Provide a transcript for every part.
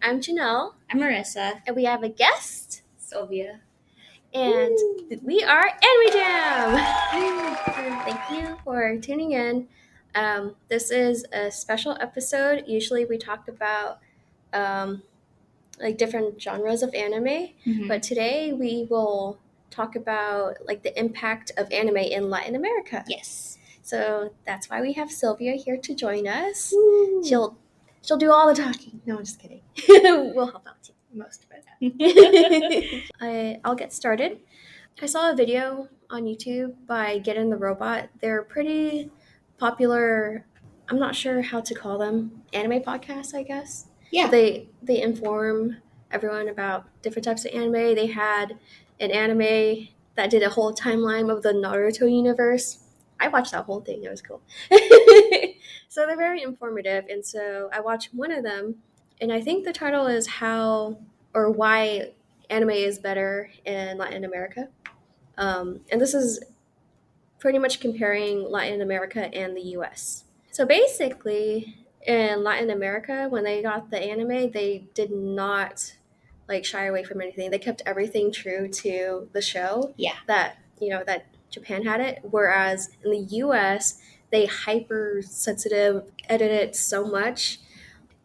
I'm Janelle. I'm Marissa. And we have a guest, Silvia. And we are Anime Jam! Thank you for tuning in. This is a special episode. Usually we talk about different genres of anime, but today we will talk about the impact of anime in Latin America. Yes. So that's why we have Silvia here to join us. Woo. She'll do all the talking. No, I'm just kidding. We'll help out too. Most of it. I'll get started. I saw a video on YouTube by Get in the Robot. They're pretty popular. I'm not sure how to call them. Anime podcasts, I guess. Yeah. They inform everyone about different types of anime. They had an anime that did a whole timeline of the Naruto universe. I watched that whole thing. It was cool. So they're very informative. And so I watched one of them, and I think the title is How or Why Anime is Better in Latin America. And this is pretty much comparing Latin America and the US. So basically, in Latin America, when they got the anime, they did not shy away from anything. They kept everything true to the show. Yeah. That Japan had it. Whereas in the US, they hypersensitive edit it so much.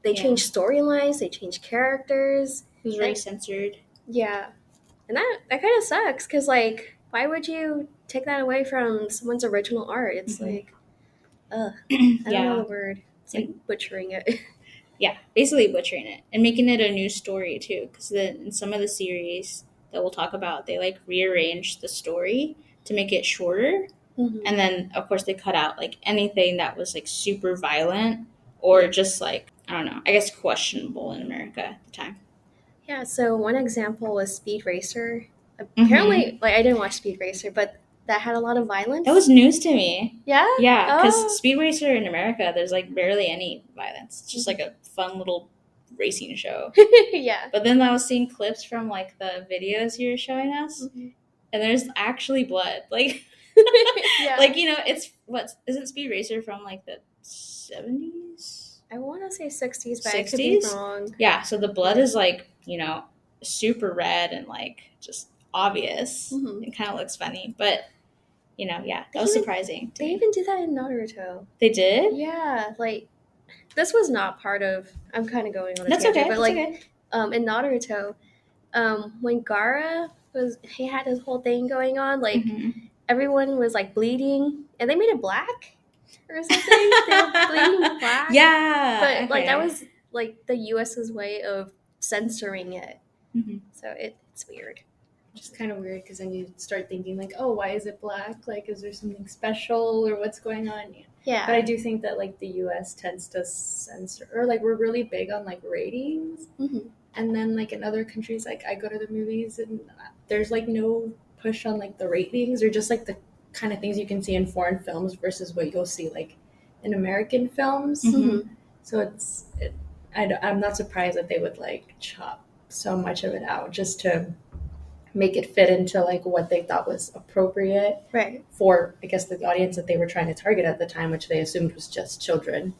They changed storylines, they changed characters. It was very censored. Yeah. And that kind of sucks because, why would you take that away from someone's original art? It's I don't know the word. It's butchering it. Yeah, basically butchering it and making it a new story too. Because in some of the series that we'll talk about, they rearranged the story to make it shorter. Mm-hmm. And then, of course, they cut out anything that was super violent or just I don't know, I guess questionable in America at the time. Yeah, so one example was Speed Racer. Apparently, I didn't watch Speed Racer, but that had a lot of violence. That was news to me. Yeah? Yeah, because Speed Racer in America, there's barely any violence. It's just a fun little racing show. Yeah. But then I was seeing clips from the videos you were showing us, and there's actually blood. Yeah. It's isn't Speed Racer from the 70s? I want to say 60s, but 60s? I could be wrong. Yeah, so the blood is super red and just obvious. Mm-hmm. It kind of looks funny, but that was surprising. They even did that in Naruto. They did? Yeah, this was not part of. I'm kind of going on a That's tangent, okay. But okay. In Naruto, when Gaara he had his whole thing going on, everyone was bleeding, and they made it black or something. They were bleeding black. Yeah, but that was the U.S.'s way of censoring it. Mm-hmm. So it's weird. Just kind of weird because then you start thinking oh, why is it black? Is there something special or what's going on? Yeah. But I do think that the U.S. tends to censor, or we're really big on ratings. Mm-hmm. And then in other countries, I go to the movies and there's no push on the ratings or just the kind of things you can see in foreign films versus what you'll see in American films. Mm-hmm. So I'm not surprised that they would chop so much of it out just to make it fit into what they thought was appropriate, right, for I guess the audience that they were trying to target at the time, which they assumed was just children.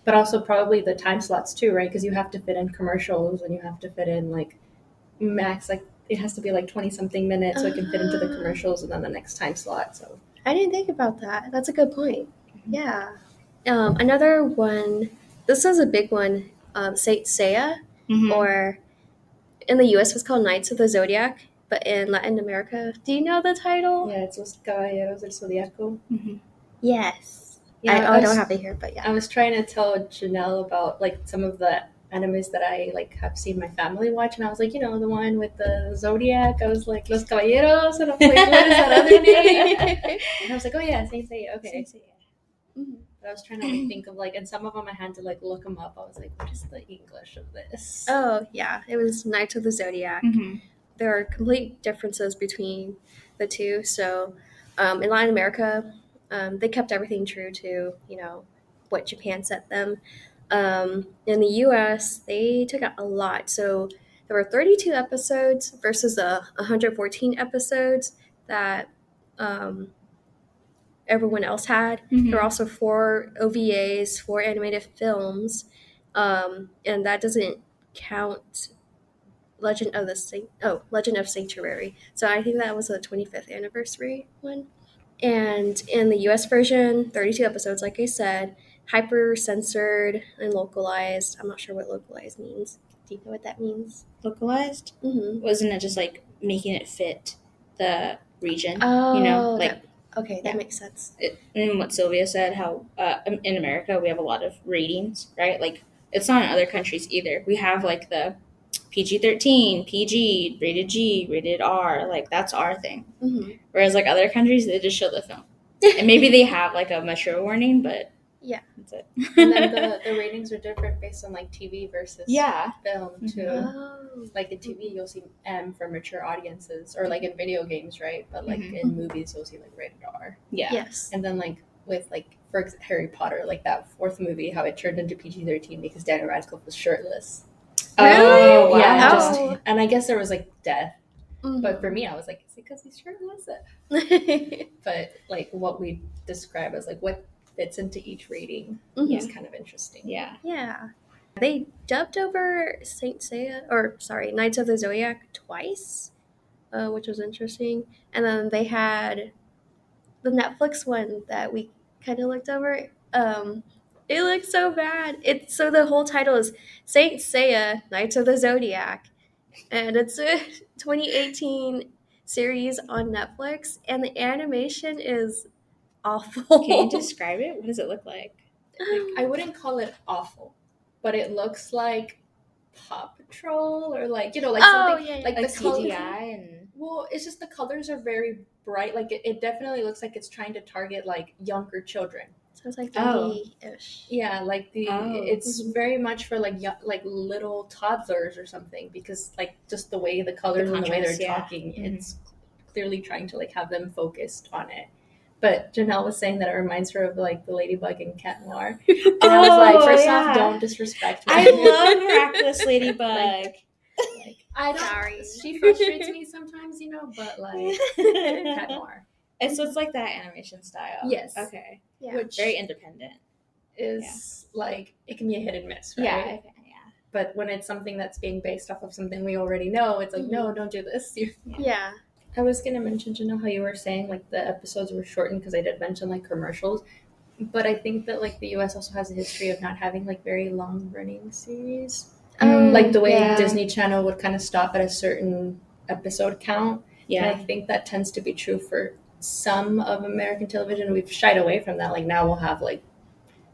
But also probably the time slots too, right? Because you have to fit in commercials and you have to fit in max it has to be 20 something minutes so it can fit into the commercials and then the next time slot. So I didn't think about that. That's a good point. Mm-hmm. Yeah. Another one. This is a big one. Saint Seiya, or in the U.S. was called Knights of the Zodiac, but in Latin America, do you know the title? Yeah, it's Los Caballeros del Zodiaco. Mm-hmm. Yes. Yeah, I don't have it here, but yeah. I was trying to tell Janelle about some of the animes that I have seen my family watch, and I was the one with the Zodiac. I was Los Caballeros, and I'm what is that other name? And I was oh yeah, Saint Seiya. Okay. Saint Seiya. Mm-hmm. But I was trying to think of and some of them I had to look them up. I was what is the English of this? Oh yeah, it was Knights of the Zodiac. Mm-hmm. There are complete differences between the two. So in Latin America, they kept everything true to what Japan set them. In the U.S., they took out a lot. So there were 32 episodes versus 114 episodes that everyone else had. Mm-hmm. There were also 4 OVAs, 4 animated films, and that doesn't count Legend of Sanctuary. So I think that was the 25th anniversary one. And in the US version, 32 episodes, like I said, hyper censored and localized. I'm not sure what localized means. Do you know what that means? Localized? Mm-hmm. Wasn't it just like making it fit the region? Oh, like that makes sense. And what Silvia said, how in America we have a lot of ratings, right? Like it's not in other countries either. We have like the PG-13, PG, rated G, rated R, like that's our thing. Mm-hmm. Whereas like other countries, they just show the film, and maybe they have like a mature warning, but yeah, that's it. And then the ratings are different based on like TV versus film too. Oh. Like in TV, you'll see M for mature audiences, or like in video games, right? But like in movies, you'll see like rated R. Yeah. Yes. And then like with like for Harry Potter, like that fourth movie, how it turned into PG-13 because Daniel Radcliffe was shirtless. Really? Oh, wow. Yeah. And I guess there was like death. Mm-hmm. But for me, I was like, is it because he's shirtless? But like what we describe as like what fits into each rating is kind of interesting. Yeah. Yeah. They dubbed over Knights of the Zodiac twice, which was interesting. And then they had the Netflix one that we kind of looked over. It looked so bad. So the whole title is Saint Seiya, Knights of the Zodiac. And it's a 2018 series on Netflix, and the animation is awful. Can you describe it? What does it look like? I wouldn't call it awful, but it looks like Paw Patrol or like something like the CGI and well, it's just the colors are very bright. Like it definitely looks like it's trying to target like younger children. So it's like 3D-ish. Yeah, like it's very much for like like little toddlers or something, because like just the way the colors and the way they're talking, it's clearly trying to like have them focused on it. But Janelle was saying that it reminds her of like the Ladybug in Cat Noir. And I was like, first off, don't disrespect me. I love Miraculous Ladybug. I don't. She frustrates me sometimes, but like Cat Noir. And so it's like that animation style. Yes. Okay. Yeah. Which very independent. Is like it can be a hit and miss, right? Yeah. Okay. Yeah. But when it's something that's being based off of something we already know, it's like, no, don't do this. Yeah. I was going to mention, how you were saying like the episodes were shortened because I did mention like commercials. But I think that like the US also has a history of not having like very long running series. Like the way Disney Channel would kind of stop at a certain episode count. Yeah. And I think that tends to be true for some of American television. We've shied away from that. Like now we'll have like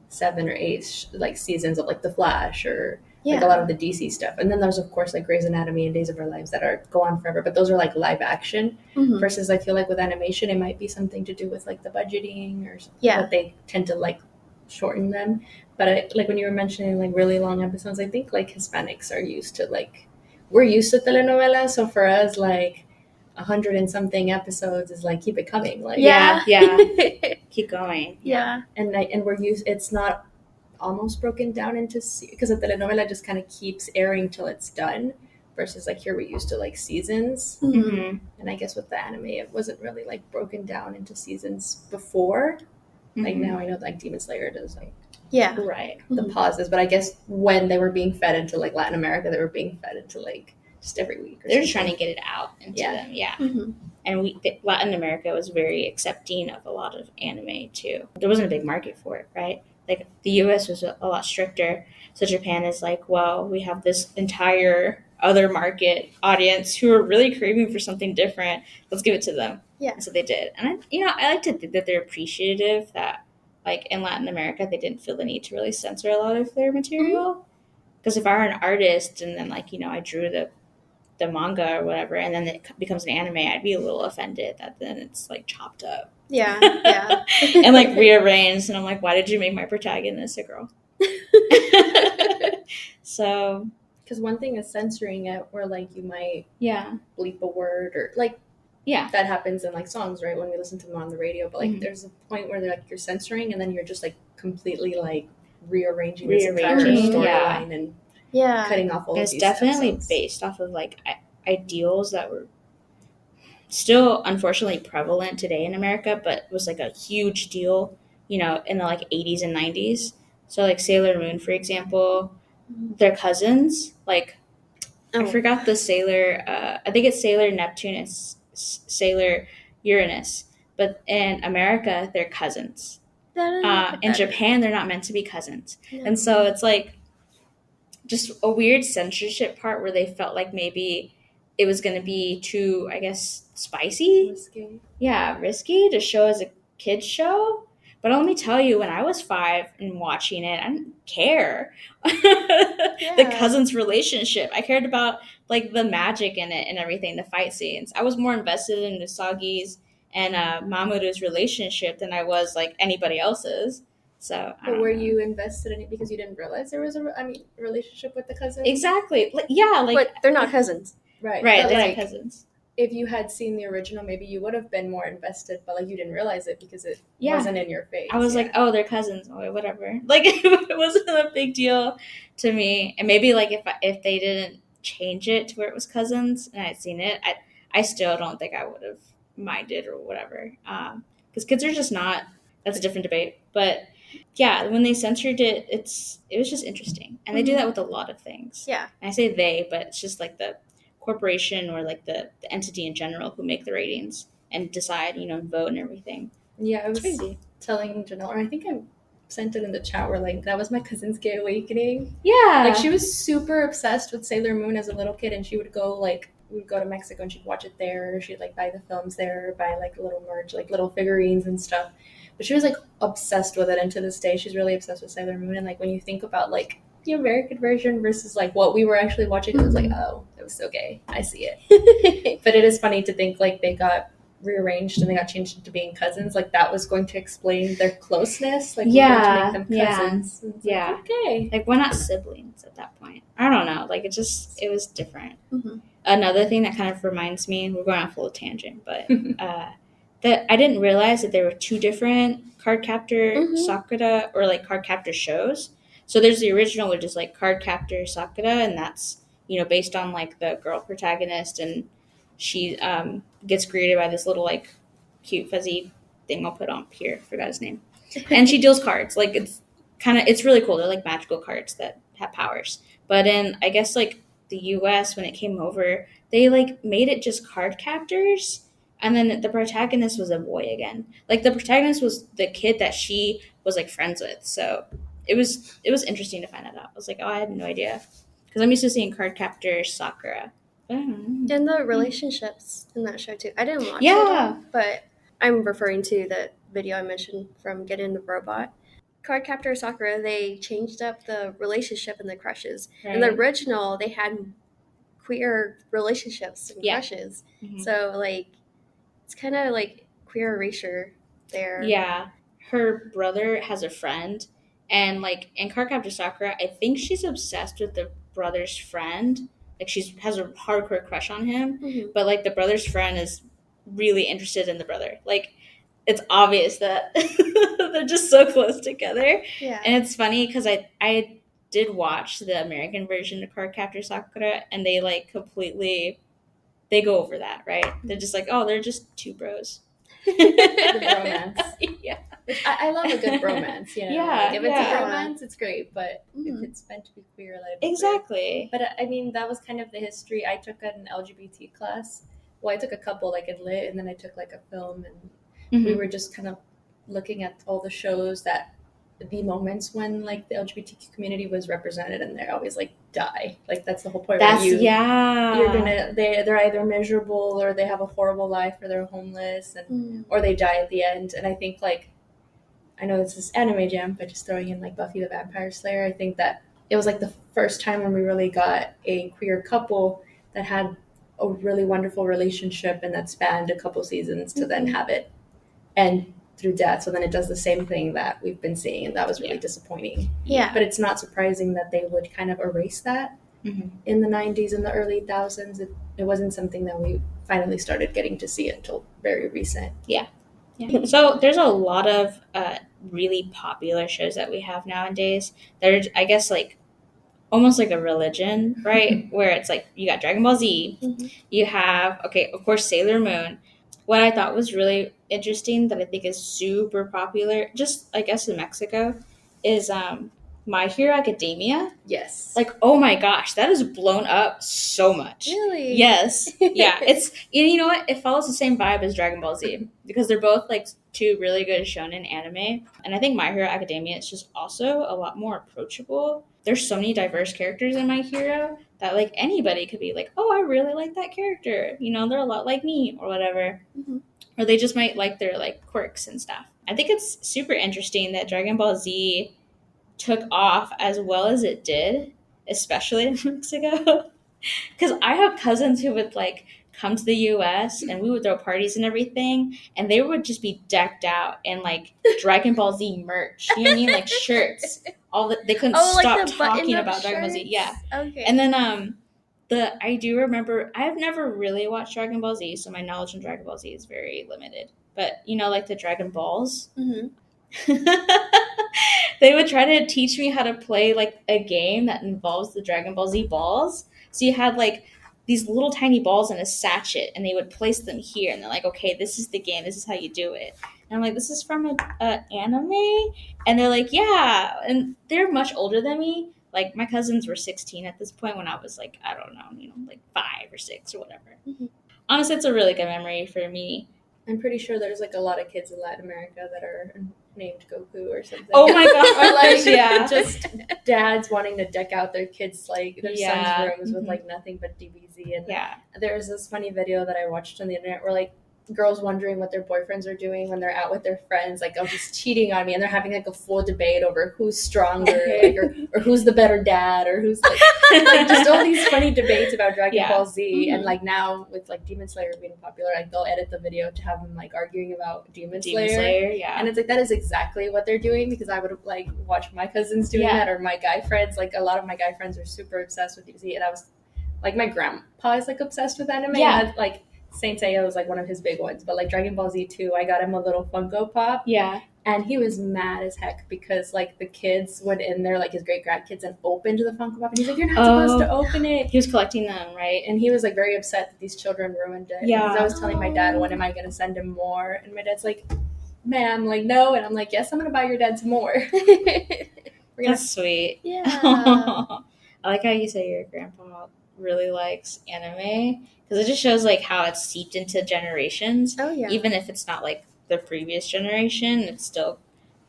7 or 8 like seasons of like The Flash or like a lot of the DC stuff. And then there's of course like Grey's Anatomy and Days of Our Lives that go on forever, but those are like live action versus I feel like with animation it might be something to do with like the budgeting or what they tend to like shorten them. But like when you were mentioning like really long episodes, I think like Hispanics are used to like, we're used to telenovelas, so for us like 100 and something episodes is like keep it coming, like keep going. And we're used, it's not almost broken down into because a telenovela just kind of keeps airing till it's done, versus like here we're used to like seasons. And I guess with the anime it wasn't really like broken down into seasons before. Like now I know like Demon Slayer does like the pauses, but I guess when they were being fed into like Latin America, they were being fed into like just every week. They're just trying to get it out into them. And Latin America was very accepting of a lot of anime too. There wasn't a big market for it, right? Like the US was a lot stricter. So Japan is like, well, we have this entire other market audience who are really craving for something different. Let's give it to them. Yeah. And so they did. And I like to think that they're appreciative that like in Latin America, they didn't feel the need to really censor a lot of their material. Because if I were an artist and then like, I drew the manga or whatever, and then it becomes an anime, I'd be a little offended that then it's like chopped up. Yeah. And like rearranged, and I'm like, why did you make my protagonist a girl? So, because one thing is censoring it, where like you might bleep a word or like that happens in like songs, right? When we listen to them on the radio, but like there's a point where they're like you're censoring, and then you're just like completely like rearranging this entire storyline and cutting off all of these. It's definitely episodes. Based off of like ideals that were still unfortunately prevalent today in America, but was like a huge deal, in the like 80s and 90s. So like Sailor Moon, for example, they're cousins. Like, I Oh, forgot the sailor. I think it's Sailor Neptune and Sailor Uranus. But in America, they're cousins. In Japan, they're not meant to be cousins. No. And so it's like just a weird censorship part where they felt like maybe it was going to be too, I guess, spicy. Risky. Yeah, risky to show as a kid's show. But let me tell you, when I was 5 and watching it, I didn't care. The cousins' relationship. I cared about like the magic in it and everything, the fight scenes. I was more invested in Usagi's and Mamoru's relationship than I was like anybody else's. So, but were you invested in it because you didn't realize there was a relationship with the cousins? Exactly. Yeah, like, but they're not cousins. Right. Right, they're like, not cousins. If you had seen the original, maybe you would have been more invested, but like you didn't realize it because it wasn't in your face. I was like, oh, they're cousins. Oh, whatever. Like, it wasn't a big deal to me. And maybe like if they didn't change it to where it was cousins and I'd seen it, I still don't think I would have minded or whatever. Because kids are just not. That's a different debate. But yeah, when they censored it, it was just interesting, and they do that with a lot of things. Yeah, and I say they, but it's just like the corporation or like the entity in general who make the ratings and decide, and vote and everything. Yeah, I was telling Janelle, or I think I sent it in the chat where like that was my cousin's gay awakening. Yeah, like she was super obsessed with Sailor Moon as a little kid, and she would go we would go to Mexico and she'd watch it there. She'd like buy the films there, buy like little merch, like little figurines and stuff. But she was like obsessed with it, and to this day she's really obsessed with Sailor Moon. And like when you think about like the American version versus like what we were actually watching, it was like, oh, it was so gay. I see it. But it is funny to think like they got rearranged and they got changed into being cousins. Like that was going to explain their closeness. Like we're going to make them cousins. Yeah. Like, okay. Like we're not siblings at that point. I don't know. Like it was different. Mm-hmm. Another thing that kind of reminds me, we're going off a little tangent, but that I didn't realize that there were 2 different Cardcaptor Sakura or like Cardcaptor shows. So there's the original, which is like Cardcaptor Sakura, and that's based on like the girl protagonist, and she gets greeted by this little like cute fuzzy thing I'll put on here. Forgot his name. And she deals cards. Like it's really cool. They're like magical cards that have powers. But in I guess like the US when it came over, they like made it just card captors. And then the protagonist was a boy again. Like the protagonist was the kid that she was like friends with. So it was interesting to find that out. I was like, oh, I had no idea, because I'm used to seeing Cardcaptor Sakura. And the relationships in that show too. I didn't watch it, but I'm referring to the video I mentioned from Getting the Robot. Cardcaptor Sakura, they changed up the relationship and the crushes. Right. In the original, they had queer relationships and crushes. Mm-hmm. So like it's kind of like queer erasure there. Yeah. Her brother has a friend, and like in Cardcaptor Sakura, I think she's obsessed with the brother's friend. Like she has a hardcore crush on him, but like the brother's friend is really interested in the brother. Like it's obvious that they're just so close together. Yeah. And it's funny because I did watch the American version of Cardcaptor Sakura, and they like completely they go over that, right? They're just like, oh, they're just 2 bros. The bromance. Yeah. I love a good bromance, Yeah. Like if it's a bromance, it's great, but if it's meant to be queer, like exactly. But I mean, that was kind of the history. I took an LGBT class. Well, I took a couple, like in lit, and then I took like a film, and we were just kind of looking at all the shows that the moments when like the LGBTQ community was represented, and they always like die. Like that's the whole point. You're gonna they're either miserable or they have a horrible life or they're homeless and or they die at the end. And I think like I know this is anime jam, but just throwing in like Buffy the Vampire Slayer, I think that it was like the first time when we really got a queer couple that had a really wonderful relationship and that spanned a couple seasons to then have it end through death. So then it does the same thing that we've been seeing, and that was really disappointing. Yeah. But it's not surprising that they would kind of erase that in the 90s and the early 2000s. It wasn't something that we finally started getting to see until very recent. Yeah. So there's a lot of really popular shows that we have nowadays that are, I guess, like almost like a religion, right? Where it's like you got Dragon Ball Z, you have, of course, Sailor Moon. What I thought was really interesting that I think is super popular, just I guess in Mexico, is My Hero Academia. Yes. Like, oh my gosh, that is blown up so much. Really? Yes. Yeah. It's, you know what? It follows the same vibe as Dragon Ball Z because they're both like two really good shonen anime. And I think My Hero Academia is just also a lot more approachable. There's so many diverse characters in My Hero that like anybody could be like, oh, I really like that character. You know, they're a lot like me or whatever. Mm-hmm. Or they just might like their like quirks and stuff. I think it's super interesting that Dragon Ball Z took off as well as it did, especially in Mexico. Because I have cousins who would like come to the US and we would throw parties and everything, and they would just be decked out in like Dragon Ball Z merch. You know what I mean? Like shirts. They couldn't stop like talking about Dragon Ball Z. Yeah. Okay. And then I do remember I've never really watched Dragon Ball Z, so my knowledge on Dragon Ball Z is very limited. But you know, like the Dragon Balls. Mm-hmm. They would try to teach me how to play like a game that involves the Dragon Ball Z balls. So you had like these little tiny balls in a sachet, and they would place them here, and they're like, okay, this is the game, this is how you do it. And I'm like, this is from an anime? And they're like, yeah. And they're much older than me. Like my cousins were 16 at this point when I was like, I don't know, you know, like 5 or 6 or whatever. Mm-hmm. Honestly, it's a really good memory for me. I'm pretty sure there's like a lot of kids in Latin America that are named Goku or something. Oh my god! Or like just dads wanting to deck out their kids like their sons' rooms with like nothing but DBZ. And there's this funny video that I watched on the internet where like girls wondering what their boyfriends are doing when they're out with their friends, like, oh, he's cheating on me, and they're having like a full debate over who's stronger, like, or who's the better dad, or who's like, like just all these funny debates about Dragon Ball Z. And like now with like Demon Slayer being popular, like they'll edit the video to have them like arguing about Demon Slayer. And it's like that is exactly what they're doing, because I would like watch my cousins doing that, or my guy friends. Like a lot of my guy friends are super obsessed with DBZ, and I was like, my grandpa is like obsessed with anime. And like Saint Seiya was like one of his big ones, but like Dragon Ball Z 2, I got him a little Funko Pop. Yeah. And he was mad as heck because like the kids went in there, like his great grandkids, and opened the Funko Pop, and he's like, you're not supposed to open it. He was collecting them, right? And he was like very upset that these children ruined it. Yeah. Because I was telling my dad, when am I gonna send him more? And my dad's like, ma'am, like no. And I'm like, yes, I'm gonna buy your dad some more. That's sweet. Yeah. I like how you say your grandpa really likes anime, because it just shows like how it's seeped into generations. Oh yeah. Even if it's not like the previous generation, it's still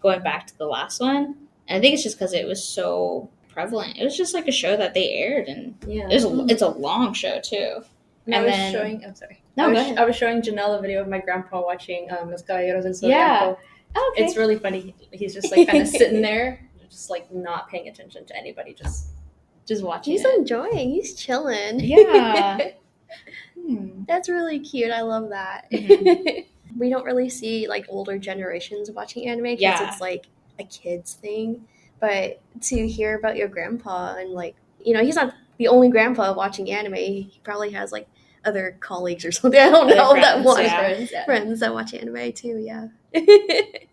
going back to the last one. And I think it's just because it was so prevalent. It was just like a show that they aired, and it's a long show too. And I was showing. I'm sorry. No, I was showing Janelle a video of my grandpa watching Los Caballeros del Zodiaco. Yeah. Oh, okay. It's really funny. He's just like kind of sitting there, just like not paying attention to anybody, just watching. He's enjoying. He's chilling. Yeah. That's really cute. I love that. Mm-hmm. We don't really see like older generations watching anime because it's like a kid's thing. But to hear about your grandpa, and like, you know, he's not the only grandpa watching anime. He probably has like other colleagues or something. I don't know, that watch friends that watch anime too. Yeah.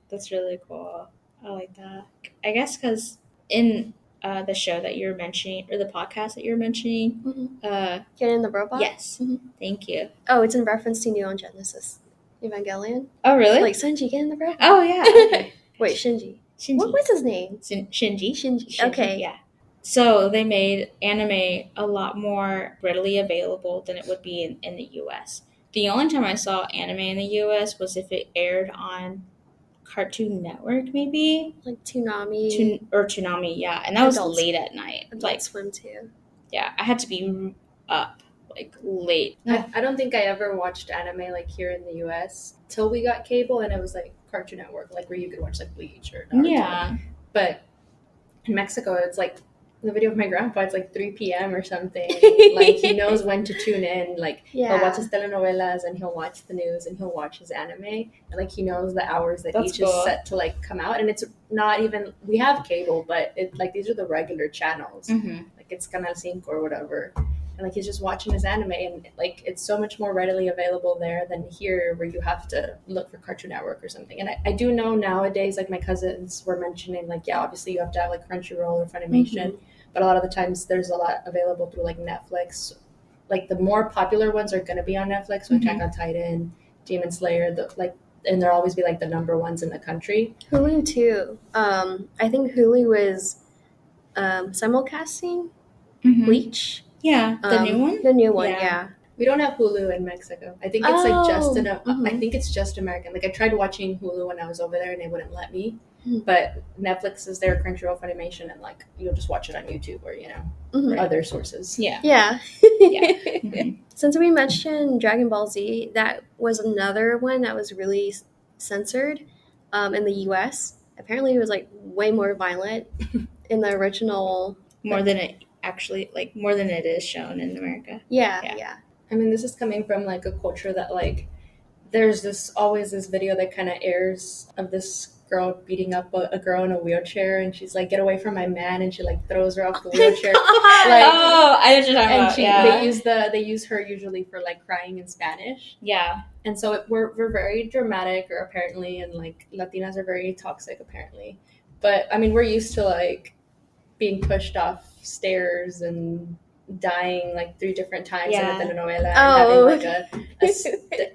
That's really cool. I like that. I guess because in the show that you were mentioning, or the podcast that you were mentioning, Get in the Robot? Yes. Mm-hmm. Thank you. Oh, it's in reference to Neon Genesis Evangelion. Oh, really? Like Sanji, get in the robot. Oh, yeah. Okay. Wait, Shinji. What was his name? Shinji. Okay. Yeah. So they made anime a lot more readily available than it would be in the U.S. The only time I saw anime in the U.S. was if it aired on Cartoon Network, maybe, like Toonami, yeah, and that was late at night. Adult Swim too. Yeah, I had to be up like late. I don't think I ever watched anime like here in the U.S. till we got cable, and it was like Cartoon Network, like where you could watch like Bleach or Naruto. Yeah. But in Mexico, it's like the video of my grandpa. It's like 3 p.m. or something. Like he knows when to tune in. Like he'll watch his telenovelas, and he'll watch the news, and he'll watch his anime, and like he knows the hours that each is set to like come out. And it's not even, we have cable, but it like these are the regular channels. Mm-hmm. Like it's Canal 5 or whatever. And like he's just watching his anime, and like it's so much more readily available there than here, where you have to look for Cartoon Network or something. And I do know nowadays, like my cousins were mentioning, like obviously you have to have like Crunchyroll or Funimation. Mm-hmm. But a lot of the times there's a lot available through like Netflix. Like the more popular ones are going to be on Netflix, so Attack on Titan, Demon Slayer, and they'll always be like the number ones in the country. Hulu too. I think Hulu was simulcasting Mm-hmm. Bleach. Yeah, the new one. The new one, Yeah. yeah. We don't have Hulu in Mexico. I think it's like just mhm. I think it's just American. Like I tried watching Hulu when I was over there and they wouldn't let me. Mhm. But Netflix is there, Crunchyroll, Funimation, and like you'll just watch it on YouTube or Mhm. other sources. Yeah. Yeah. Yeah. Mhm. Since we mentioned Dragon Ball Z, that was another one that was really censored in the U.S. Apparently, it was like way more violent in the original. More than it actually, like more than it is shown in America. Yeah. I mean, this is coming from like a culture that like there's always this video that kind of airs of this girl beating up a girl in a wheelchair, and she's like, "Get away from my man," and she like throws her off the wheelchair. Like, Oh, I know what you're talking and about. Yeah. they use her usually for like crying in Spanish. Yeah. And so we're very dramatic, or apparently, and like Latinas are very toxic apparently. But I mean, we're used to like being pushed off stairs and dying like 3 different times in a telenovela, and having like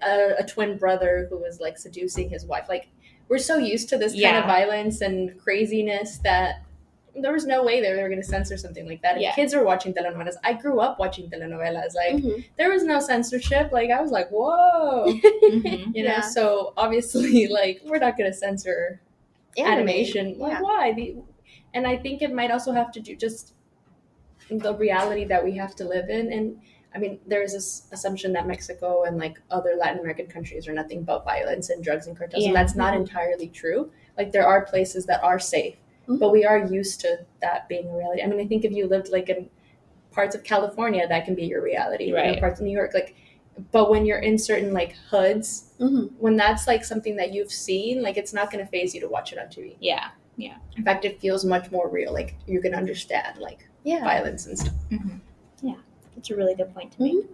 a twin brother who was like seducing his wife. Like we're so used to this kind of violence and craziness that there was no way they were going to censor something like that. If kids are watching telenovelas, I grew up watching telenovelas. Like there was no censorship. Like I was like, whoa, you know. So obviously, like we're not going to censor animation. Like why? And I think it might also have to do just the reality that we have to live in. And I mean, there's this assumption that Mexico and like other Latin American countries are nothing but violence and drugs and cartels, and that's not entirely true. Like there are places that are safe, but we are used to that being a reality. I mean, I think if you lived like in parts of California, that can be your reality, right? Parts of New York, like. But when you're in certain like hoods, when that's like something that you've seen, like it's not going to faze you to watch it on TV. Yeah. In fact, it feels much more real. Like you can understand like violence and stuff. Yeah, that's a really good point to make.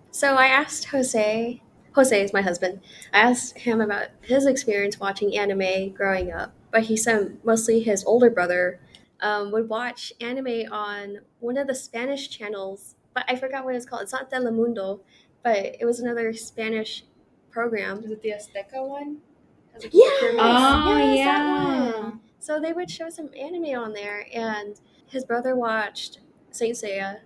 So I asked Jose is my husband. I asked him about his experience watching anime growing up, but he said mostly his older brother would watch anime on one of the Spanish channels, but I forgot what it's called. It's not Telemundo, but it was another Spanish program. Is it the Azteca one? That one. So they would show some anime on there, and his brother watched Saint Seiya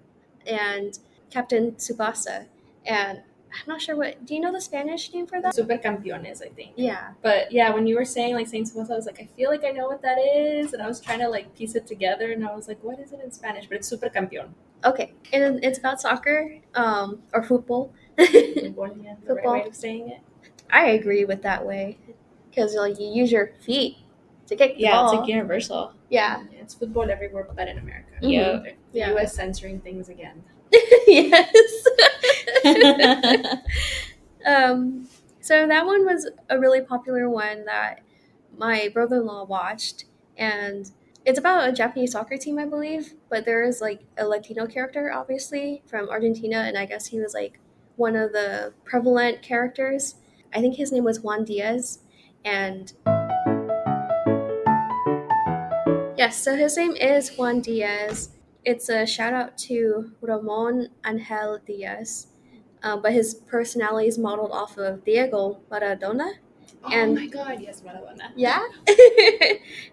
and Captain Tsubasa, and I'm not sure do you know the Spanish name for that? Supercampeones, I think. Yeah. But yeah, when you were saying like Saint Tsubasa, I was like, I feel like I know what that is, and I was trying to like piece it together, and I was like, what is it in Spanish? But it's Supercampeón. Okay, and it's about soccer, or football. Football, yeah, the right way of saying it. I agree with that way, because like you use your feet to kick the ball. It's like universal. Yeah, it's football everywhere but in America. Yeah. The U.S. censoring things again. Yes. So that one was a really popular one that my brother-in-law watched, and it's about a Japanese soccer team, I believe, but there is like a Latino character, obviously, from Argentina, and I guess he was like one of the prevalent characters. I think his name was Juan Diaz, and yes, so his name is Juan Diaz. It's a shout out to Ramon Angel Diaz, but his personality is modeled off of Diego Maradona. Oh my God, yes, Maradona. Yeah.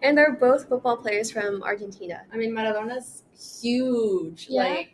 And they're both football players from Argentina. I mean, Maradona's huge. Yeah.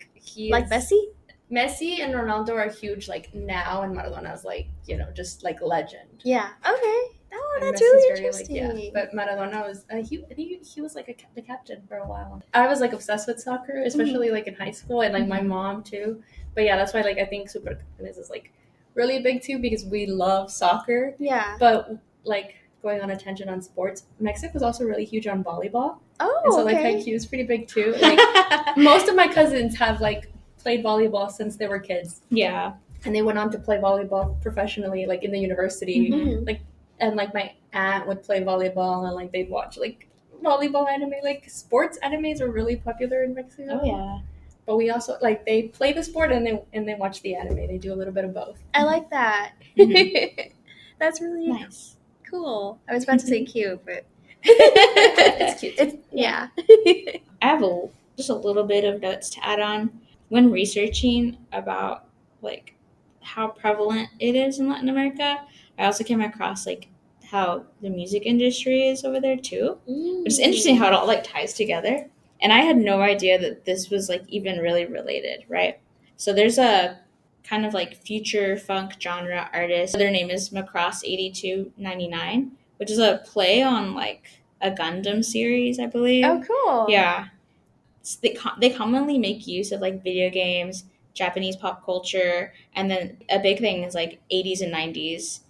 Like Messi? Messi and Ronaldo are huge like now, and Maradona's like, just like legend. Yeah. Okay. Oh, that's Messi's really very, interesting. But Maradona was I think he was like the captain for a while. I was like obsessed with soccer, especially like in high school, and like my mom too. But yeah, that's why like I think Supercampeones is like really big too, because we love soccer. Yeah. But like going on a tangent on sports, Mexico was also really huge on volleyball. Oh, and so okay. like IQ is pretty big too. Like most of my cousins have like played volleyball since they were kids. Yeah. And they went on to play volleyball professionally, like in the university. Mm-hmm. And like my aunt would play volleyball, and like they'd watch like volleyball anime. Like sports animes are really popular in Mexico. Oh yeah. But we also like they play the sport and they watch the anime. They do a little bit of both. I like that. That's really nice. Cool. I was about to say cute, but it's cute. Yeah. I have just a little bit of notes to add on. When researching about like how prevalent it is in Latin America, I also came across like how the music industry is over there too. It's interesting how it all like ties together. And I had no idea that this was like even really related, right? So there's a kind of like future funk genre artist. Their name is Macross 8299, which is a play on like a Gundam series, I believe. Oh, cool. Yeah. They commonly make use of like video games, Japanese pop culture, and then a big thing is like 80s and 90s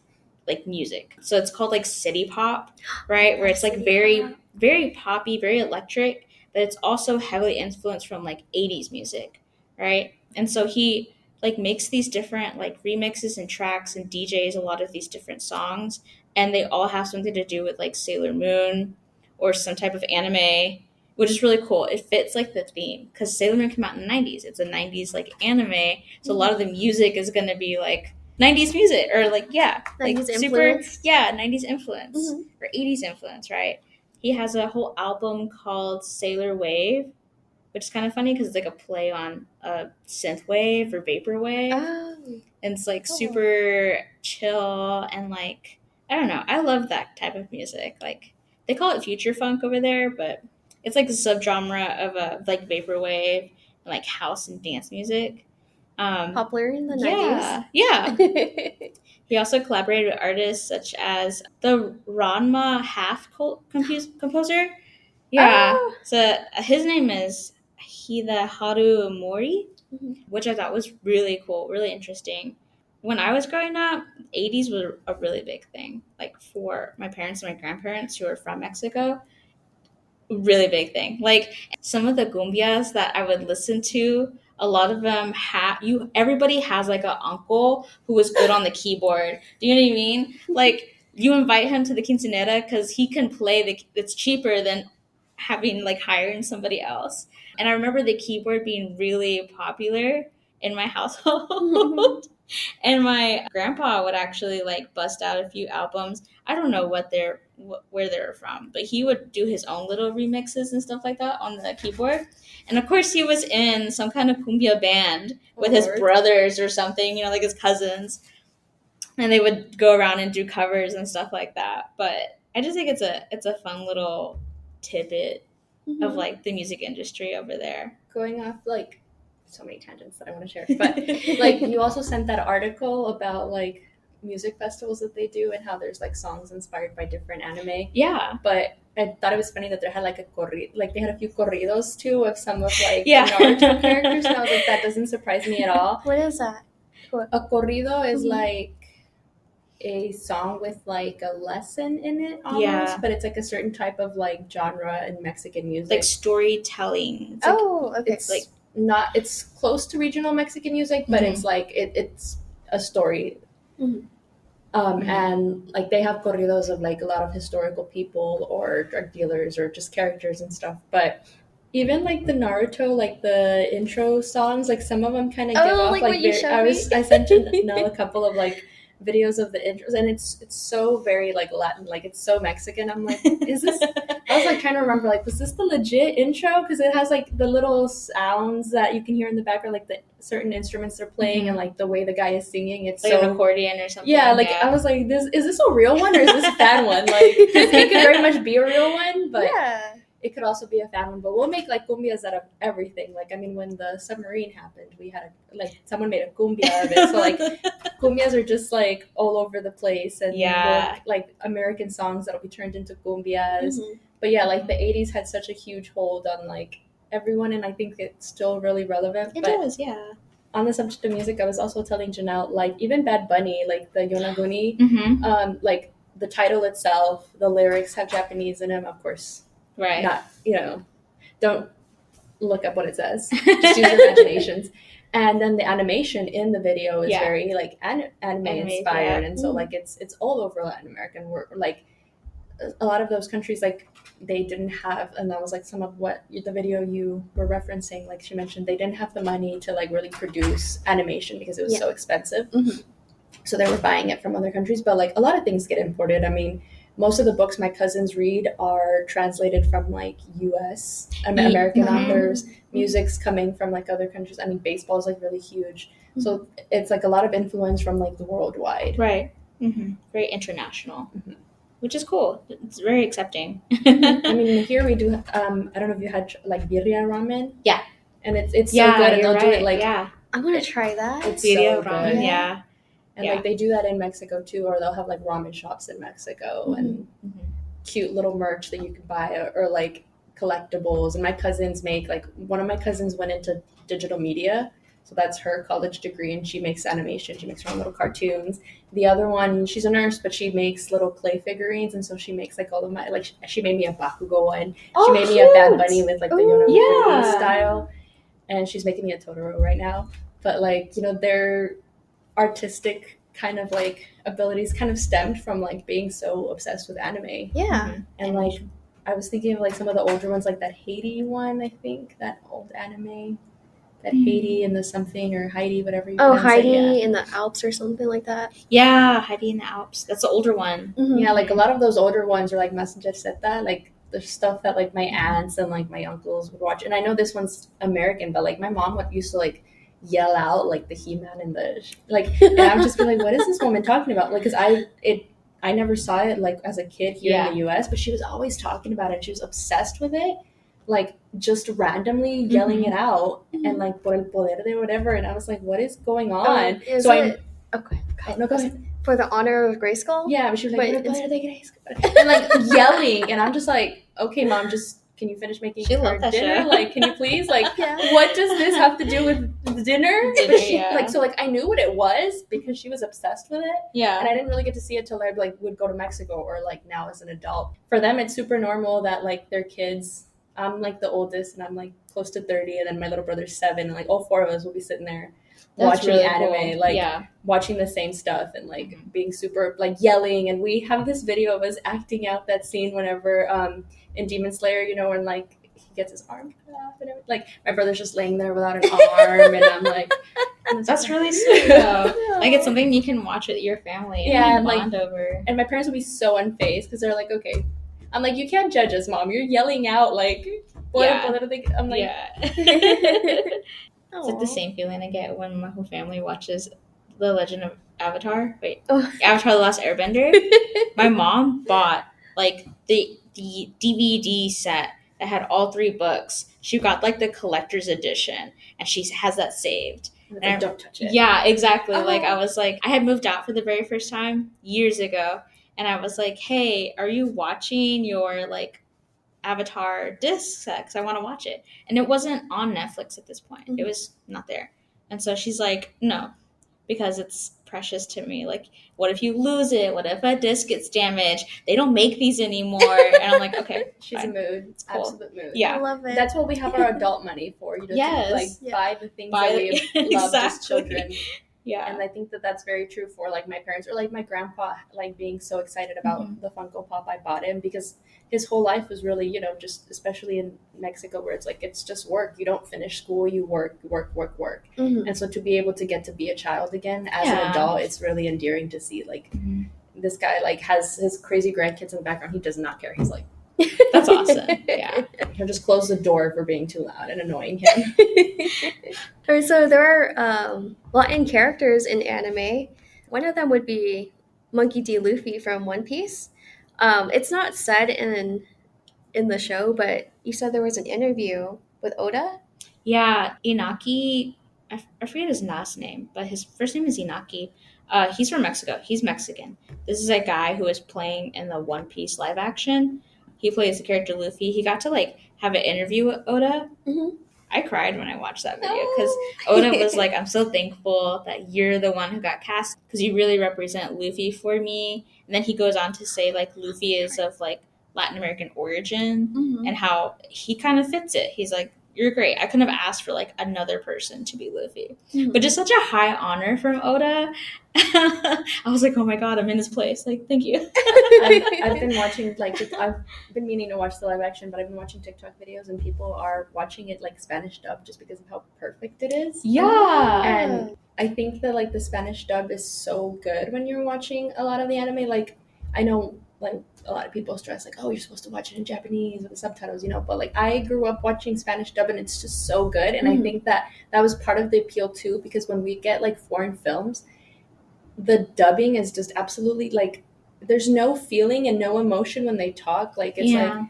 like music. So it's called like city pop, right? Where it's like very poppy, very electric, but it's also heavily influenced from like 80s music, right? And so he like makes these different like remixes and tracks and DJs a lot of these different songs, and they all have something to do with like Sailor Moon or some type of anime, which is really cool. It fits like the theme because Sailor Moon came out in the 90s. It's a 90s like anime, so a lot of the music is going to be like 90s music or like 90s super influence. 90s influence or 80s influence, right? He has a whole album called Sailor Wave, which is kind of funny because it's like a play on synth wave or vaporwave. Oh, And it's like super chill and like I don't know. I love that type of music. Like they call it future funk over there, but it's like a subgenre of like vaporwave and like house and dance music. Popular in the 90s. 90s. Yeah. He also collaborated with artists such as the Ranma Half composer. Yeah. Oh. So his name is Hideharu Mori, which I thought was really cool, really interesting. When I was growing up, 80s were a really big thing. Like for my parents and my grandparents who are from Mexico, really big thing. Like some of the cumbias that I would listen to, a lot of them everybody has like an uncle who was good on the keyboard. Do you know what I mean? Like you invite him to the quinceanera because he can play it's cheaper than having like hiring somebody else. And I remember the keyboard being really popular in my household. And my grandpa would actually like bust out a few albums. I don't know where they're from, but he would do his own little remixes and stuff like that on the keyboard. And of course, he was in some kind of cumbia band with his brothers or something, you know, like his cousins. And they would go around and do covers and stuff like that. But I just think it's a fun little tidbit of like the music industry over there. Going off like so many tangents that I want to share, but like you also sent that article about like music festivals that they do and how there's like songs inspired by different anime. Yeah. But I thought it was funny that they had like they had a few corridos too of some of like the Naruto characters, and I was like, that doesn't surprise me at all. What is that? A corrido is like a song with like a lesson in it almost, but it's like a certain type of like genre in Mexican music, like storytelling. It's like, okay. It's like it's close to regional Mexican music, but it's like it's a story. And like they have corridos of like a lot of historical people or drug dealers or just characters and stuff. But even like the Naruto, like the intro songs, like some of them kind of give off like I sent Janelle a couple of like videos of the intros, and it's so very like Latin, like it's so Mexican. I'm like, is this? I was like trying to remember, like, was this the legit intro? Because it has like the little sounds that you can hear in the background, like the certain instruments they're playing, and like the way the guy is singing. It's like so an accordion or something. Yeah, like I was like, is this a real one or is this a fan one? Like, it could very much be a real one, but it could also be a fan one. But we'll make like cumbias out of everything. Like, I mean, when the submarine happened, we had someone made a cumbia out of it. So like, cumbias are just like all over the place, and like American songs that'll be turned into cumbias. But yeah, like the 80s had such a huge hold on like everyone, and I think it's still really relevant. It does, yeah. On the subject of music, I was also telling Janelle, like even Bad Bunny, like the Yonaguni, like the title itself, the lyrics have Japanese in them, of course. Right. Not, don't look up what it says. Just use your imaginations. And then the animation in the video is very like anime inspired, and so like it's all over Latin American. Like a lot of those countries, like they didn't have, and that was like some of what the video you were referencing. Like she mentioned, they didn't have the money to like really produce animation because it was so expensive. So they were buying it from other countries. But like a lot of things get imported. I mean, most of the books my cousins read are translated from like U.S. American authors. Music's coming from like other countries. I mean, baseball is like really huge. So it's like a lot of influence from like the worldwide. Right. Very international. which is cool. It's very accepting. I mean, here we do. I don't know if you had like birria ramen. Yeah. And it's Yeah, so good, and you're they'll do it right. like Yeah. I want to try that. it's Birria so ramen. good. Yeah. And Yeah. like they do that in Mexico too, or they'll have like ramen shops in Mexico and cute little merch that you can buy, or like collectibles. And my cousins make, like, one of my cousins went into digital media, so that's her college degree, and she makes animation. She makes her own little cartoons. The other one, she's a nurse, but she makes little clay figurines, and so she makes like all of my, like, she made me a Bakugo one. She made me a Bad Bunny with like the Yono style, and she's making me a Totoro right now. But like, you know, their artistic kind of like abilities kind of stemmed from like being so obsessed with anime. Yeah. And like I was thinking of like some of the older ones, like that Haiti one, I think, that old anime, that Haiti and the something, or Heidi, whatever you pronounce Heidi it. in the Alps or something like that. Yeah, Heidi in the Alps. That's the older one. Yeah, like a lot of those older ones are like Messenger said that, like the stuff that like my aunts and like my uncles would watch. And I know this one's American, but like my mom used to like yell out like the He-Man and the like, and I would just be like, what is this woman talking about? Like, because I never saw it like as a kid here in the US, but she was always talking about it. She was obsessed with it, like just randomly yelling it out, and like por el poder de whatever. And I was like, what is going on? Okay. No, go ahead. For the honor of Grayskull? Yeah, but she was like, por el poder de Grayskull, and like yelling, and I'm just like, okay, mom, just can you finish making her dinner? Show. Like, can you please? Like, what does this have to do with dinner? But she, like, so like I knew what it was because she was obsessed with it. Yeah. And I didn't really get to see it till I like would go to Mexico, or like now as an adult. For them, it's super normal that like their kids. I'm like the oldest, and I'm like close to 30, and then my little brother's 7, and like all 4 of us will be sitting there watching really anime, like watching the same stuff, and like being super like yelling. And we have this video of us acting out that scene whenever in Demon Slayer, you know, when like he gets his arm cut off and everything. Like my brother's just laying there without an arm, and I'm like, that's really sweet though. Like it's something you can watch with your family and bond over. And my parents would be so unfazed because they're like, okay. I'm like, you can't judge us, mom. You're yelling out like, I'm like, It's like the same feeling I get when my whole family watches The Legend of Avatar. Avatar: The Last Airbender. My mom bought like the DVD set that had all 3 books. She got like the collector's edition, and she has that saved. And don't touch it. Yeah, exactly. Like I was like, I had moved out for the very first time years ago, and I was like, hey, are you watching your like Avatar disc set? Because I want to watch it. And it wasn't on Netflix at this point. It was not there. And so she's like, no, because it's precious to me. Like, what if you lose it? What if a disc gets damaged? They don't make these anymore. And I'm like, okay. She's fine. A mood. It's cool. Absolute mood. Yeah. I love it. That's what we have our adult money for. You know, to, like buy the things that we love as children. Yeah. And I think that that's very true for like my parents, or like my grandpa, like being so excited about the Funko Pop I bought him, because his whole life was really, you know, just especially in Mexico where it's like, it's just work. You don't finish school, you work. And so to be able to get to be a child again as an adult, it's really endearing to see like this guy like has his crazy grandkids in the background. He does not care. He's like, that's awesome. Yeah. He'll just close the door for being too loud and annoying him. So there are Latin characters in anime. One of them would be Monkey D. Luffy from One Piece. It's not said in the show, but you said there was an interview with Oda? Yeah, Inaki, I forget his last name, but his first name is Inaki. He's from Mexico. He's Mexican. This is a guy who is playing in the One Piece live action. He plays the character Luffy. He got to like have an interview with Oda. I cried when I watched that video because Oda was like, I'm so thankful that you're the one who got cast because you really represent Luffy for me. And then he goes on to say like Luffy is of like Latin American origin and how he kind of fits it. He's like, you're great. I couldn't have asked for like another person to be Luffy. But just such a high honor from Oda. I was like, oh my God, I'm in his place. Like, thank you. I've been watching, like, I've been meaning to watch the live action, but I've been watching TikTok videos and people are watching it like Spanish dub just because of how perfect it is. Yeah. And I think that like the Spanish dub is so good when you're watching a lot of the anime. Like, I know like a lot of people stress like, oh, you're supposed to watch it in Japanese with the subtitles, you know, but like I grew up watching Spanish dub and it's just so good. And I think that was part of the appeal too, because when we get like foreign films, the dubbing is just absolutely like there's no feeling and no emotion when they talk. Like it's like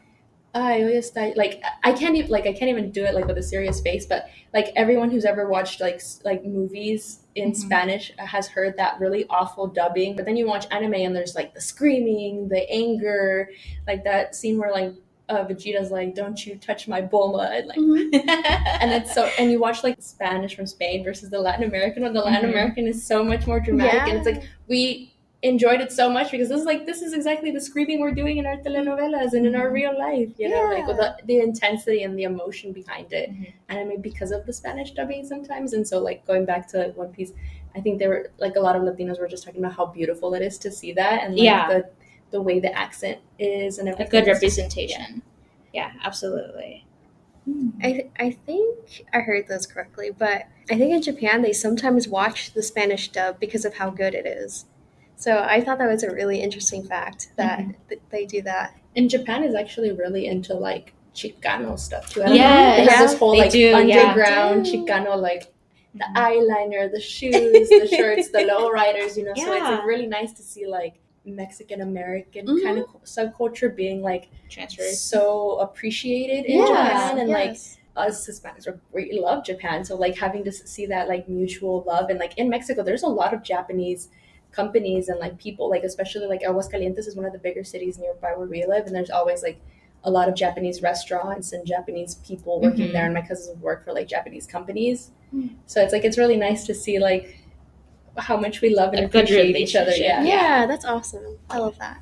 ay, hoy está, like I can't even do it like with a serious face, but like everyone who's ever watched like movies in Spanish has heard that really awful dubbing. But then you watch anime and there's like the screaming, the anger, like that scene where like Vegeta's like, "Don't you touch my bulma," and like, and it's so. And you watch like Spanish from Spain versus the Latin American one. The Latin American is so much more dramatic, and it's like we enjoyed it so much because this is exactly the screaming we're doing in our telenovelas and in our real life, you know, like with the intensity and the emotion behind it. And I mean, because of the Spanish dubbing sometimes. And so like going back to like One Piece, I think there were like a lot of Latinos were just talking about how beautiful it is to see that, and like the way the accent is and everything. A good representation. Yeah, absolutely. I think I heard this correctly, but I think in Japan they sometimes watch the Spanish dub because of how good it is. So I thought that was a really interesting fact that they do that. And Japan is actually really into like Chicano stuff too. They have this whole like underground Chicano, like the eyeliner, the shoes, the shirts, the lowriders, you know. So it's like really nice to see like Mexican American kind of subculture being like transferred, so appreciated in Japan, and like us Hispanics we love Japan, so like having to see that like mutual love. And like in Mexico there's a lot of Japanese companies and like people, like especially like Aguascalientes is one of the bigger cities nearby where we live, and there's always like a lot of Japanese restaurants and Japanese people working there, and my cousins work for like Japanese companies. So it's like it's really nice to see like how much we love and appreciate each other. Yeah, that's awesome. I love that.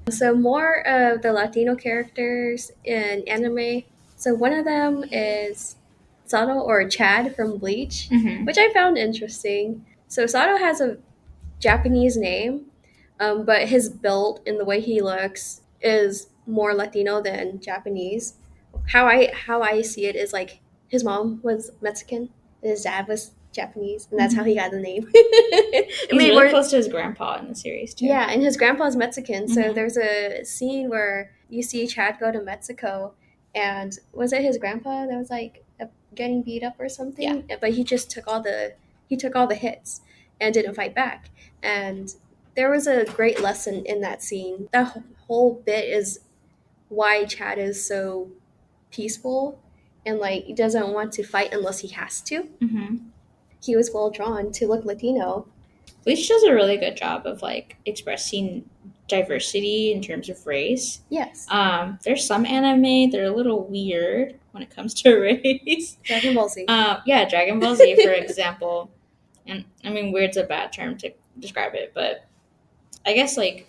So more of the Latino characters in anime. So one of them is Sato, or Chad from Bleach, which I found interesting. So Sato has a Japanese name, but his build and the way he looks is more Latino than Japanese. How I see it is like his mom was Mexican and his dad was Japanese, and that's how he got the name. He's really close to his grandpa in the series too. Yeah, and his grandpa's Mexican. So there's a scene where you see Chad go to Mexico, and was it his grandpa that was like getting beat up or something? Yeah. But he just took all the hits and didn't fight back. And there was a great lesson in that scene. That whole bit is why Chad is so peaceful and like he doesn't want to fight unless he has to. He was well drawn to look Latino. Bleach does a really good job of like expressing diversity in terms of race. Yes. There's some anime that are a little weird when it comes to race. Dragon Ball Z. Dragon Ball Z, for example. And I mean, weird's a bad term to describe it, but I guess like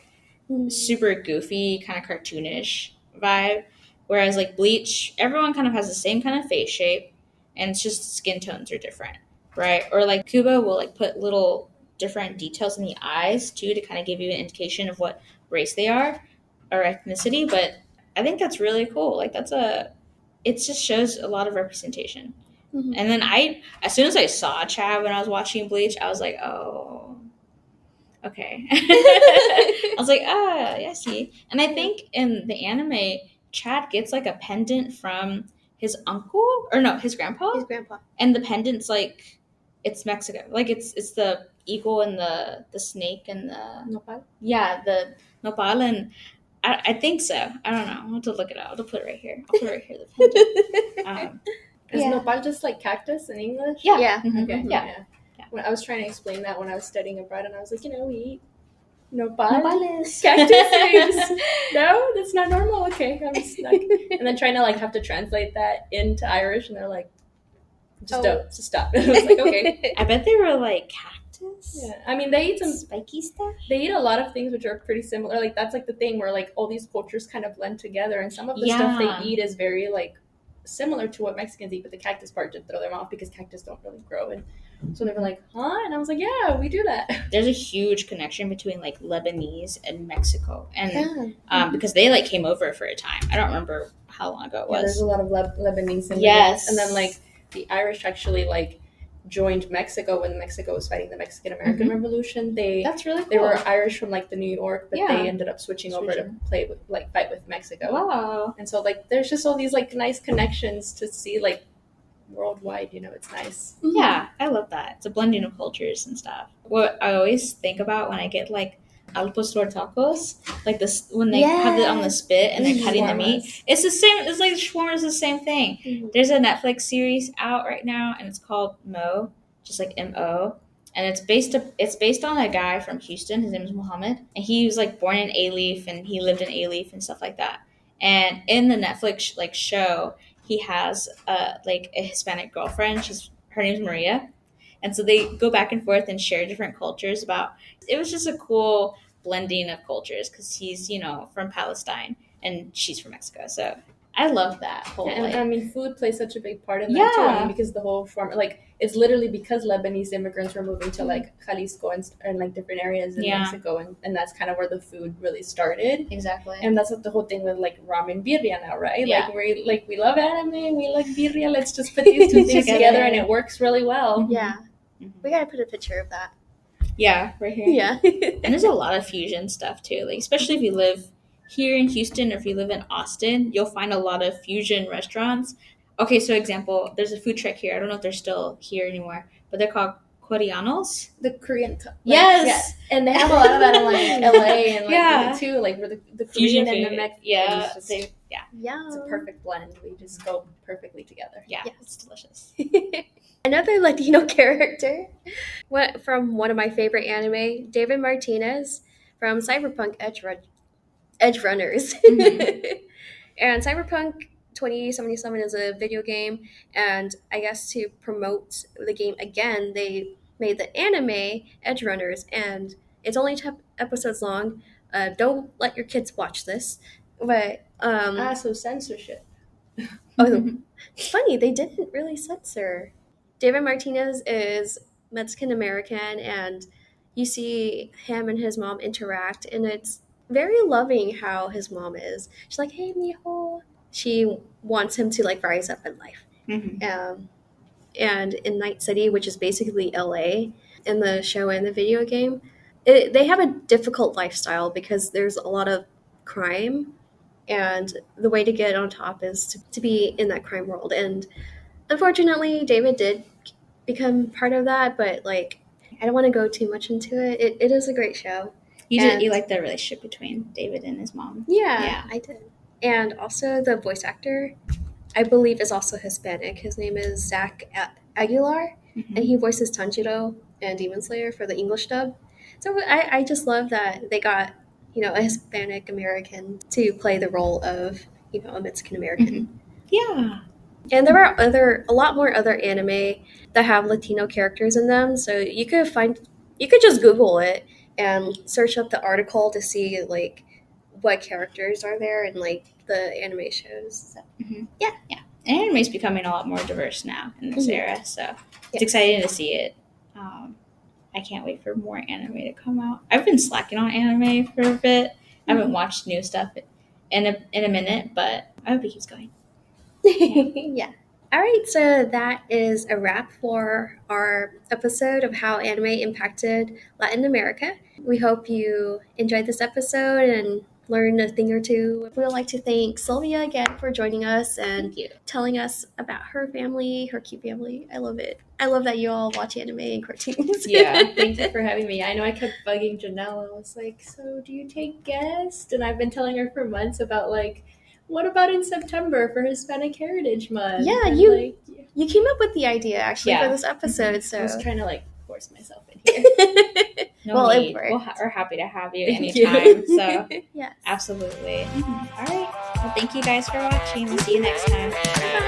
super goofy, kind of cartoonish vibe. Whereas like Bleach, everyone kind of has the same kind of face shape, and it's just skin tones are different, right? Or like Kubo will like put little different details in the eyes too to kind of give you an indication of what race they are or ethnicity. But I think that's really cool. Like it just shows a lot of representation. And then as soon as I saw Chad when I was watching Bleach, I was like, oh, okay. I was like, I see. And I think in the anime, Chad gets like a pendant from his uncle, or no, his grandpa. His grandpa. And the pendant's like, it's Mexico. Like it's the eagle and the snake and the nopal. Yeah, the nopal, and I think so. I don't know. I'll have to look it up. I'll put it right here. The pendant. Is nopal just like cactus in English? Yeah. Okay. Yeah. When I was trying to explain that when I was studying abroad, and I was like, we eat nopales, cactus. No, that's not normal. Okay, I'm stuck. And then trying to like have to translate that into Irish, and they're like, just stop. I was like, okay. I bet they were like cactus. Yeah, I mean they eat some spiky stuff. They eat a lot of things which are pretty similar. Like that's like the thing where like all these cultures kind of blend together, and some of the stuff they eat is very like similar to what Mexicans eat, but the cactus part did throw them off because cactus don't really grow. And so they were like, huh? And I was like, yeah, we do that. There's a huge connection between like Lebanese and Mexico, and because they like came over for a time. I don't remember how long ago it was. There's a lot of Lebanese immigrants. And then like the Irish actually like joined Mexico when Mexico was fighting the Mexican American Revolution. That's really cool. They were Irish from like the New York, but they ended up switching over to fight with Mexico. Wow. And so like there's just all these like nice connections to see like worldwide, it's nice. Yeah, I love that. It's a blending of cultures and stuff. What I always think about when I get like al pastor tacos, like this when they have it on the spit and they're cutting the meat. It's the same. It's like shawarma is the same thing. Mm-hmm. There's a Netflix series out right now, and it's called Mo, just like M-O. And it's based on a guy from Houston. His name is Muhammad, and he was like born in A-Leaf, and he lived in A-Leaf and stuff like that. And in the Netflix like show, he has like a Hispanic girlfriend. Her name's Maria, and so they go back and forth and share different cultures. It was just a cool blending of cultures because he's from Palestine and she's from Mexico. So I love that whole. And I mean, food plays such a big part in that too. I mean, because the whole it's literally because Lebanese immigrants were moving to like Jalisco and like different areas in Mexico, and that's kind of where the food really started. Exactly. And that's the whole thing with like ramen birria now, right? Yeah. We love anime, we like birria. Let's just put these two things together, and it works really well. Yeah, we gotta put a picture of that. Yeah, right here. Yeah, and there's a lot of fusion stuff too. Like especially if you live here in Houston or if you live in Austin, you'll find a lot of fusion restaurants. Okay, so example, there's a food truck here. I don't know if they're still here anymore, but they're called Coreanos. The Korean. Yes. Yeah. And they have a lot of that in like LA and like too, like where the fusion and the Mexican. Yeah. It's a perfect blend. We just go perfectly together. Yeah, it's delicious. Another Latino character from one of my favorite anime, David Martinez from Cyberpunk Edge Runners. Mm-hmm. And Cyberpunk 2077 is a video game, and I guess to promote the game again, they made the anime Edge Runners, and it's only 10 episodes long. Don't let your kids watch this, but so censorship. It's funny, they didn't really censor. David Martinez is Mexican American, and you see him and his mom interact, and it's very loving how his mom is. She's like, hey, mijo. She wants him to like rise up in life. Mm-hmm. And in Night City, which is basically LA, in the show and the video game, they have a difficult lifestyle because there's a lot of crime, and the way to get on top is to be in that crime world. And unfortunately, David did become part of that, but like I don't want to go too much into it. It is a great show. You like the relationship between David and his mom? Yeah, I did. And also the voice actor, I believe, is also Hispanic. His name is Zach Aguilar, and he voices Tanjiro and Demon Slayer for the English dub. So I just love that they got a Hispanic American to play the role of a Mexican American. Mm-hmm. Yeah. And there are a lot more other anime that have Latino characters in them. So you could just Google it and search up the article to see like what characters are there in like the anime shows. So, yeah. And anime is becoming a lot more diverse now in this era, so it's exciting to see it. I can't wait for more anime to come out. I've been slacking on anime for a bit. I haven't watched new stuff in a minute, but I hope it keeps going. Yeah. All right, so that is a wrap for our episode of how anime impacted Latin America. We hope you enjoyed this episode and learned a thing or two. We would like to thank Silvia again for joining us and telling us about her family, her cute family. I love it. I love that you all watch anime and cartoons. Yeah, thank you for having me. I know I kept bugging Janelle. I was like, so do you take guests? And I've been telling her for months about like, what about in September for Hispanic Heritage Month? Yeah, you came up with the idea actually for this episode. So I was trying to like force myself in here. It worked. We're happy to have you anytime. So yes, absolutely. All right. Well, thank you guys for watching. We'll see you next time. Bye.